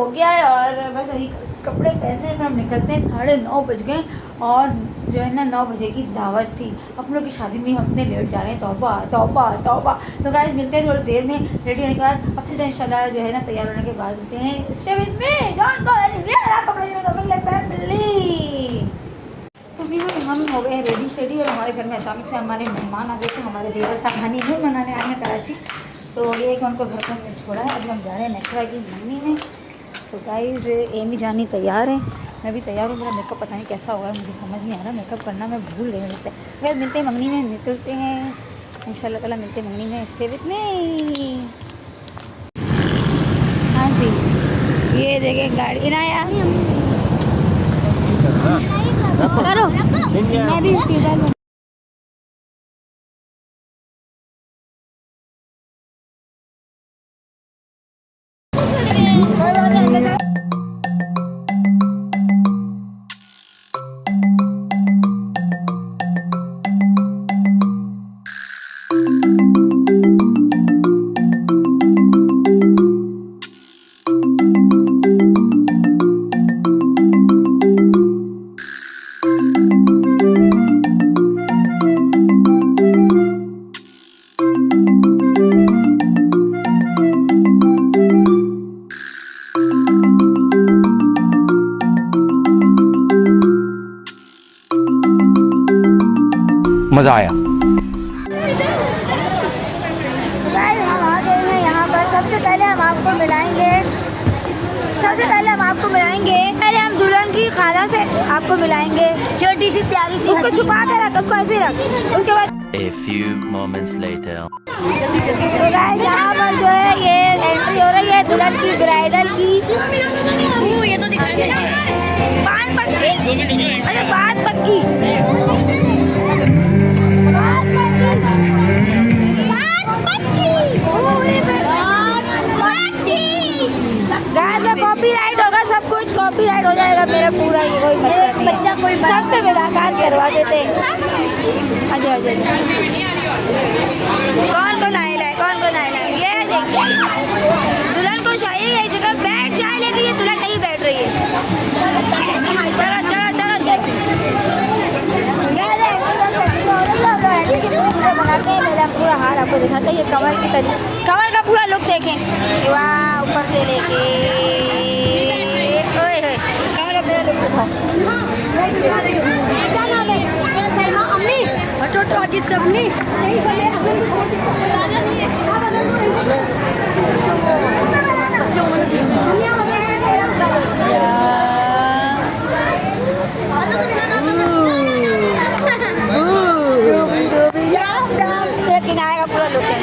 हो गया है और बस अभी कपड़े पहनने हैं, फिर हम निकलते हैं। 9:30 बज गए और जो है ना 9 बजे की दावत थी। अपनों की शादी में हम इतने लेट जा रहे हैं, तौबा तौबा तौबा। तो गाइस मिलते हैं थोड़ी देर में रेडी होने के बाद। अब फिर इंशाल्लाह जो है ना तैयार होने के बाद मिलते हैं। Stay with me, don't go anywhere, कपड़े फैमिली। तो भी हम हो गए रेडी शेडी और हमारे घर में अचानक से हमारे मेहमान आ गए थे। हमारे देवर साहब हनीमून मनाने आए हैं कराची। तो ये कि उनको घर पर छोड़ा है। अभी हम जा रहे हैं नेक्रा की मंगनी में। तो गाइस एमी जानी तैयार है, मैं भी तैयार हूँ। मेरा मेकअप पता नहीं कैसा हुआ है, मुझे समझ नहीं आ रहा। मेकअप करना मैं भूल गई हूँ। गाइस मिलते हैं मंगनी में, निकलते हैं इंशाल्लाह ताला, मिलते हैं मंगनी में। Stay with me. हाँ जी, ये देखे गाड़ी इनाया करो, मैं भी यूट्यूबर हूँ। मज़ा आया। हम आ गए हैं यहाँ पर। सबसे पहले हम आपको मिलाएंगे पहले हम दुल्हन की खाला से आपको मिलाएंगे। छोटी सी प्यारी सी, उसको छुपा के रख, उसको ऐसे रख। उसके बाद A few moments later. तो यहाँ पर जो है ये एंट्री हो रही है दुल्हन की, ब्राइडल की। ये तो दिखा दे बात पक्की, अरे बात पक्की। कॉपीराइट होगा, सब कुछ कॉपीराइट हो जाएगा मेरा पूरा। कोई बच्चा कोई सबसे बेकार करवा देते। अजय कौन आएगा, कौन आएगा। ये देखिए दुल्हन को चाहिए एक जगह बैठ जाए, लेकिन ये दुल्हन नहीं बैठ रही है। बनाते हैं पहले हम पूरा हार आपको दिखाते हैं। ये कमर की कमर का पूरा लुक देखें। वाह, ऊपर से लेके ओए होए कमर का पूरा लुक दिखाओ। क्या नाम है? अम्मी हटो अजीत सबनी किनारे का पूरा लुक है।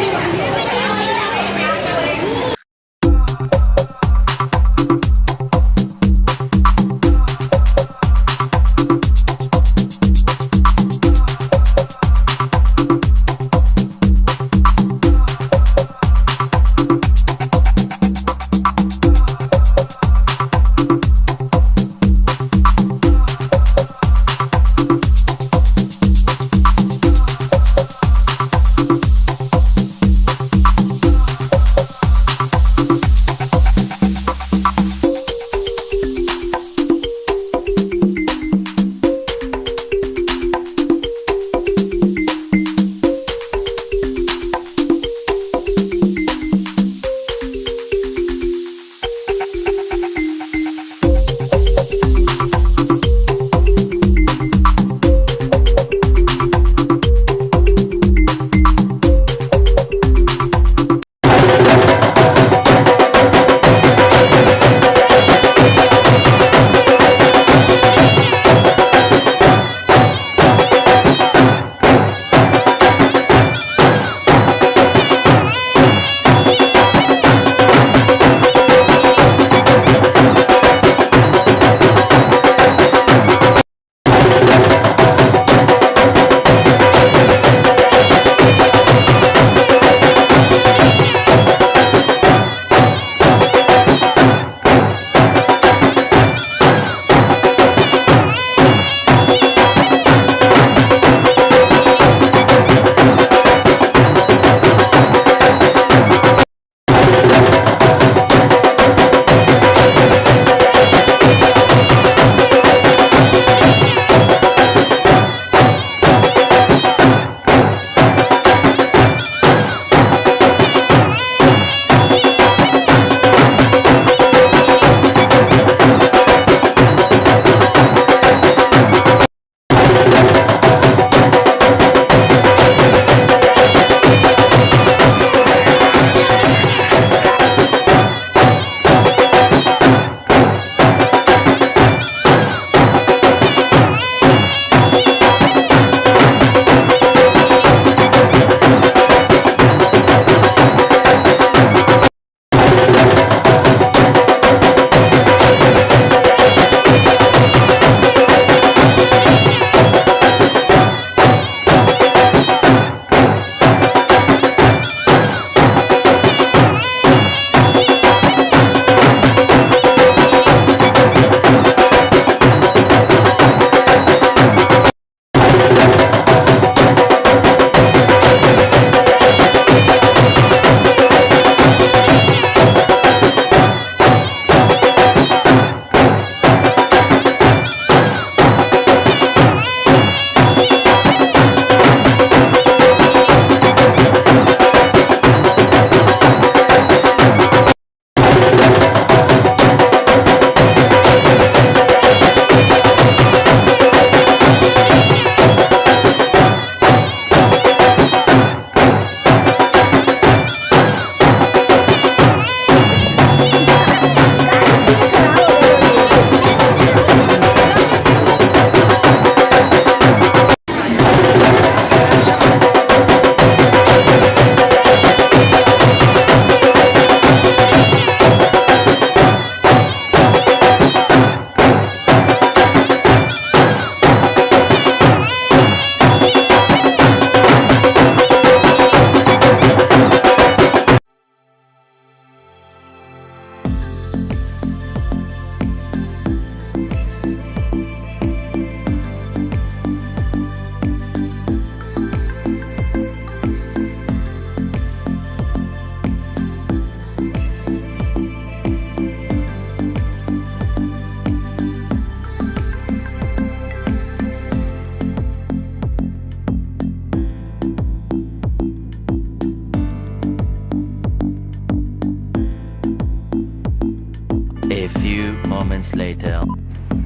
few moments later.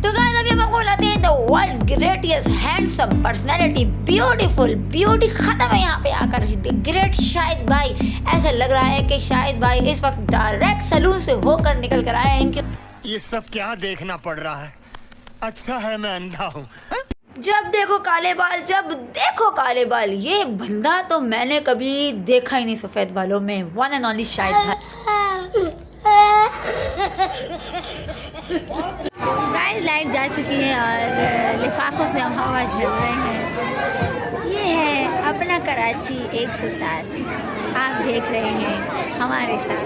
तो गाइस अभी हम आपको लाते हैं the world greatest handsome personality beautiful beauty खत्म है यहाँ पे आकर ग्रेट शाहिद भाई। ऐसा लग रहा है कि शाहिद भाई इस वक्त डायरेक्ट सलून से होकर निकल कर आए हैं। इनके ये सब क्या देखना पड़ रहा है? अच्छा है मैं अंधा हूँ। जब देखो काले बाल, जब देखो काले बाल, ये बंदा तो मैंने कभी देखा ही नहीं सफेद बालों में। वन एंड ओनली शाहिद भाई। गाइस लाइट जा चुकी है और लिफाफों से हम हवा झल रहे हैं। ये है अपना कराची 107, आप देख रहे हैं हमारे साथ।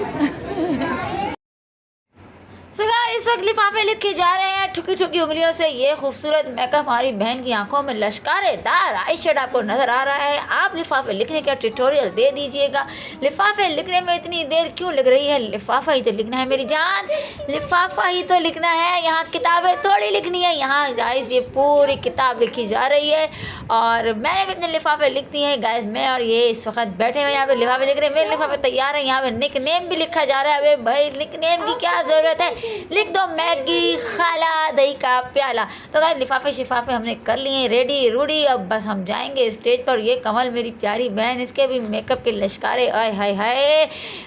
So guys, इस वक्त लिफाफे लिख के जा रहे हैं ठुकी ठुकी उंगलियों से। ये खूबसूरत मेकअप हमारी बहन की आंखों में लश्कारेदार आई शेड आपको नज़र आ रहा है। आप लिफाफे लिखने का ट्यूटोरियल दे दीजिएगा। लिफाफे लिखने में इतनी देर क्यों लग रही है? लिफाफा ही तो लिखना है मेरी जान, लिफाफा ही तो लिखना है। यहाँ किताबें थोड़ी लिखनी है, यहाँ गाइस ये पूरी किताब लिखी जा रही है। और मैंने भी अपने लिफाफे लिख दिए हैं गाइस। मैं और ये इस वक्त बैठे हुए यहाँ पे लिफाफे लिख रहे हैं। मेरे लिफाफे तैयार है। यहाँ पे निक नेम भी लिखा जा रहा है। अबे भाई निक नेम की क्या ज़रूरत है, लिख दो मैगी खाला दही का प्याला। तो गाइस लिफाफे शिफाफे हमने कर लिए रेडी रूडी। अब बस हम जाएंगे स्टेज पर। ये कमल मेरी प्यारी बहन, इसके भी मेकअप के लश्कारे आए हाय हाय।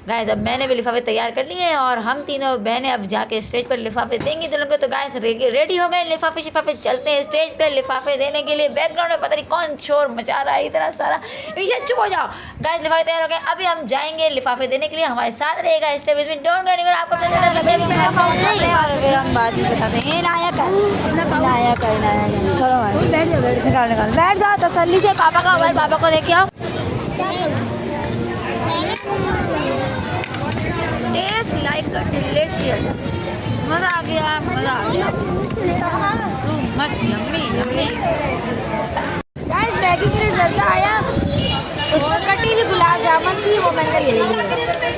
गाइस अब मैंने भी लिफाफे तैयार कर लिए हैं और हम तीनों बहनें अब जाके स्टेज पर लिफाफे देंगी तो लोगों। तो गाइस रेडी हो गए, लिफाफे शिफाफे चलते हैं स्टेज पर लिफाफे देने के लिए। बैकग्राउंड में पता नहीं कौन शोर मचा रहा है इतना सारा। पीछे चुप हो जाओ। गाइस लिफाफे तैयार हो गए, अभी हम जाएंगे लिफाफे देने के लिए। हमारे साथ रहेगा stay with me, don't go anywhere. आपको और फिर हम बाद में बताते हैं। ये नायक है, नायक है, नायक है। चलो भाई बैठ जाओ, बैठ जाओ तसल्ली से। पापा का मोबाइल पापा को देखे आओ। टेस्ट लाइक डिलीशियस, मज़ा आ गया, मज़ा आ गया। मत यम्मी यम्मी। गाइस मैगी के लिए जर्दा आया, उसमें कटी हुई गुलाब जामुन थी, वो मैंने ले ली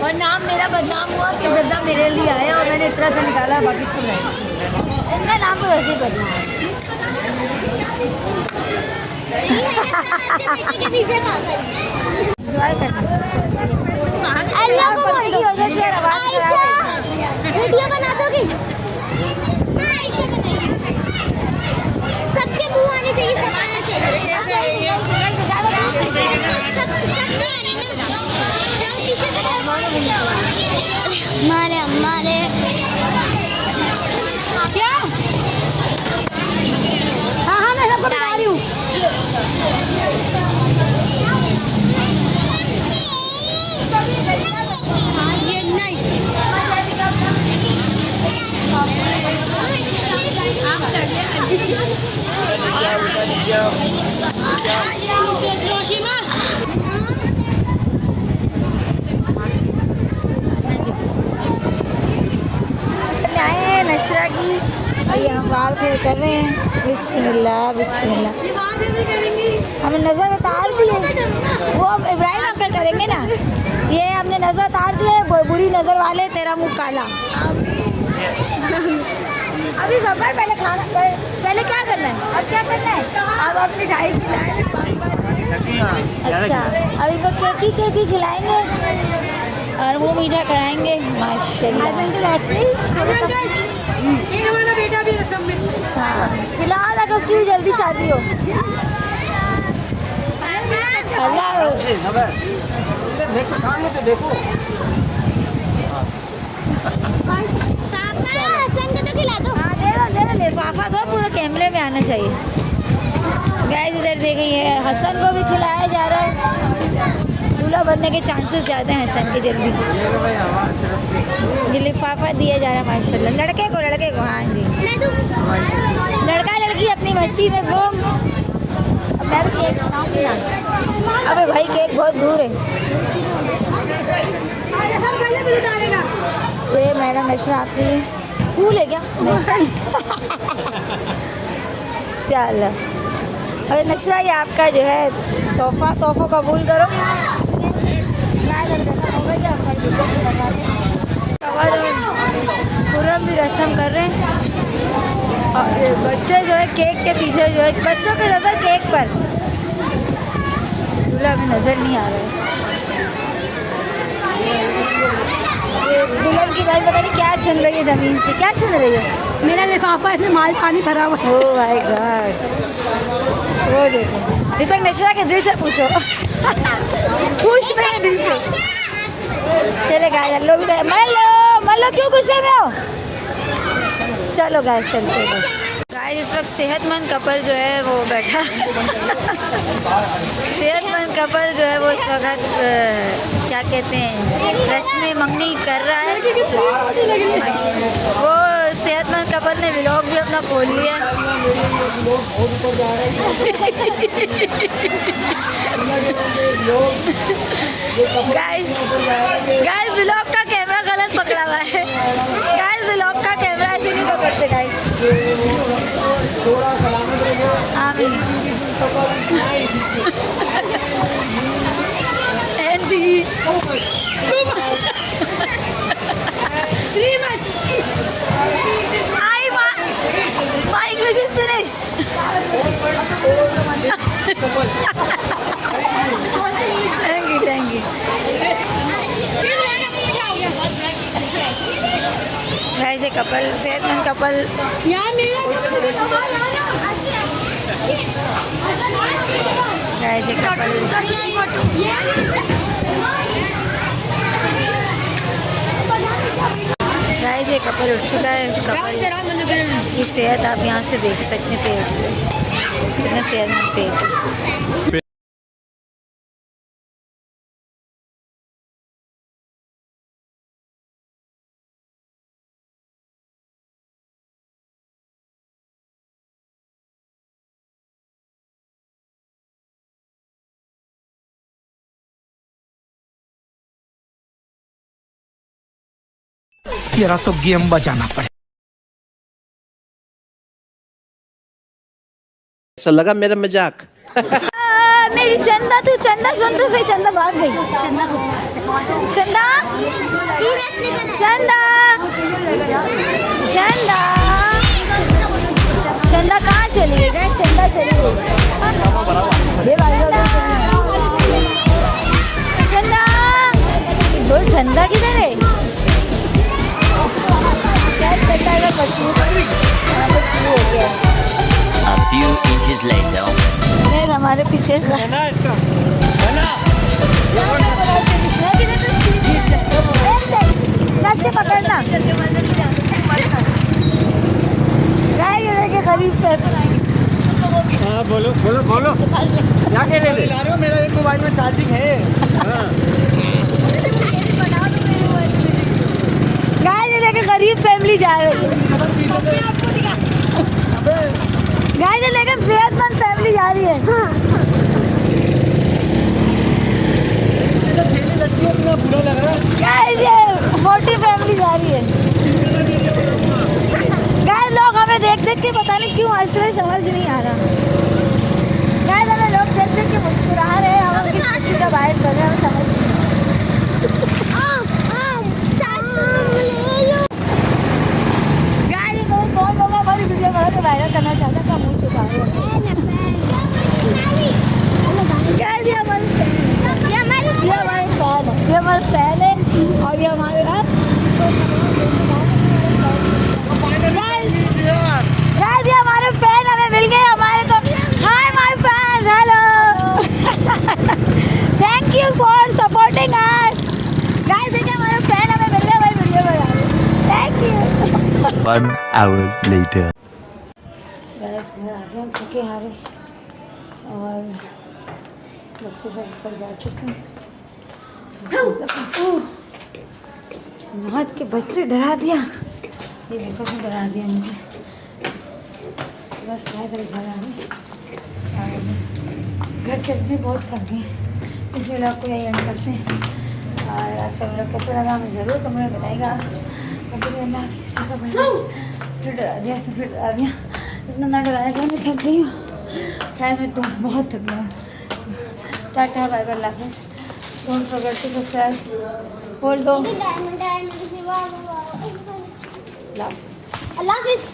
और नाम मेरा बदनाम हुआ कि जर्दा मेरे लिए आया और मैंने इतना सा निकाला बाकी इसको नहीं। इनका नाम तो वैसे ही बदनाम है। अल्लाह को बोल की वजह से आवाज वीडियो बना दोगी? आयशा बनाएगी। सबके मुंह आने चाहिए, सब आना चाहिए। मारे हमारे क्या? हाँ हाँ मैं सबको बता रही हूँ। ये नहीं नशरा की ये हम बाल फेर कर रहे हैं। बिस्मिल्लाह बिस्मिल्लाह। हमने नज़र उतार दी है, वो इब्राहिम अंकल करेंगे ना। ये हमने नज़र उतार दी है, बुरी नज़र वाले तेरा मुंह काला। अभी सफर पहले खाना, पहले क्या करना है, अब क्या करना है? अब अपनी मिठाई खिलाएंगे। अच्छा अब इनको केकी खिलाएंगे और वो मीठा कराएंगे माशाल्लाह। हमारा बेटा भी रकम में फिलहाल अगर उसकी भी जल्दी शादी हो। अल्लाह देखो सामने तो देखो। हसन को तो खिला दो। हाँ ले लिफाफा दो, पूरा कैमरे में आना चाहिए। गाइस इधर देखिए हसन को भी खिलाया जा रहा है। दूल्हा बनने के चांसेस ज़्यादा हैं हसन के जल्दी। ये लिफाफा दिया जा रहा है माशाल्लाह। लड़के को हाँ जी, लड़का लड़की अपनी मस्ती में गुम। मैं भी केक खाऊंगी ना। अबे भाई केक बहुत दूर है। ये मैडम नशरा आपकी फूल है क्या? चलो अरे नशरा ये आपका जो है तोहफा कबूल करो। खुरम भी रस्म कर रहे हैं और बच्चे जो है केक के पीछे जो है, बच्चों के नज़र केक पर, दूल्हा अभी नज़र नहीं आ रहा है। ये दुल्हन की गाइस पता नहीं क्या चुन रही है ज़मीन से, क्या चुन रही है? मेरा लिफाफा इसमें माल पानी भरा हुआ है। ओह माय गॉड, वो देखो इस वक्त नशरा के दिल से पूछो। खुश मेरे दिल से। चले गाइस अल्लो भी मल्लो क्यों गुस्से में हो? चलो गाइस चलते हैं बस। गाइस इस वक्त सेहतमंद कपल जो है वो बैठा सेहतमंद कपल जो है वो इस वक्त क्या कहते हैं रस्म मंगनी कर रहा है। वो सेहतमंद कपल ने व्लॉग भी अपना खोल लिया। गाइस व्लॉग का कैमरा गलत पकड़ा हुआ है। गाइस व्लॉग का कैमरा ऐसे नहीं पकड़ते गाइस। आमीन। My English is finished. Thank you. Guys ये कपल सेहतमंद कपल गाइस ये कपल गाइस ये कपल उठ चुका है। इस कपल की सेहत आप यहाँ से देख सकते हैं, पेट से कितना सेहतमंद पेट है। तेरा तो गेम बजाना पड़े। ऐसा लगा मेरा मजाक। मेरी चंदा तू चंदा सुन तो सही, चंदा भाग गई। चंदा चंदा चंदा चंदा चंदा कहाँ चली गई? चंदा चली गई। चंदा बोल चंदा किधर है? A few inches later. हमारे पीछे पकड़ना करीब से। हाँ बोलो क्या कह रहे थे? मेरा एक मोबाइल में चार्जिंग है। लेके गरीब फैमिली जा रही है। गाय से लेकर सेहतमंद फैमिली जा रही है। गाय से मोटी फैमिली जा रही है। गाय लोग हमें देख के पता नहीं क्यों हंस रहे, समझ नहीं आ रहा। गाय हमें लोग देख के मुस्कुरा रहे हैं, हम उनकी खुशी का बाहर कर रहे हैं, हम समझ नहीं। वायरल करना चाहता था, मुँह छुपा रहे हमारे फैन है और ये हमारे ये हमारे फैन हमें मिल गए। हमारे तो hi my fans, hello, thank you for supporting us. Guys देखिए हमारे फैन हमें मिल गए भाई, वीडियो बना रहे, थैंक यू। 1 hour later. घर आ गए हम थके हारे और बच्चे सब ऊपर जा चुके हैं। नाथ के बच्चे डरा दिया, ये देखो क्यों डरा दिया मुझे। बस मैं घर आ गई और घर चलते बहुत थक गए, इस व्लॉग को यही एंड करते हैं। और आज का व्लॉग कैसा लगा हमें ज़रूर कमेंट में बताएगा। फिर डरा दिया, फिर डरा दिया, इतना ना डराया था। मैं थक गई हूँ, शायद मैं तो बहुत थक गया। टाटा बाय बाय, अल्लाह हाफ़िज़। Don't forget to subscribe. बोल दो अल्लाह हाफ़िज़।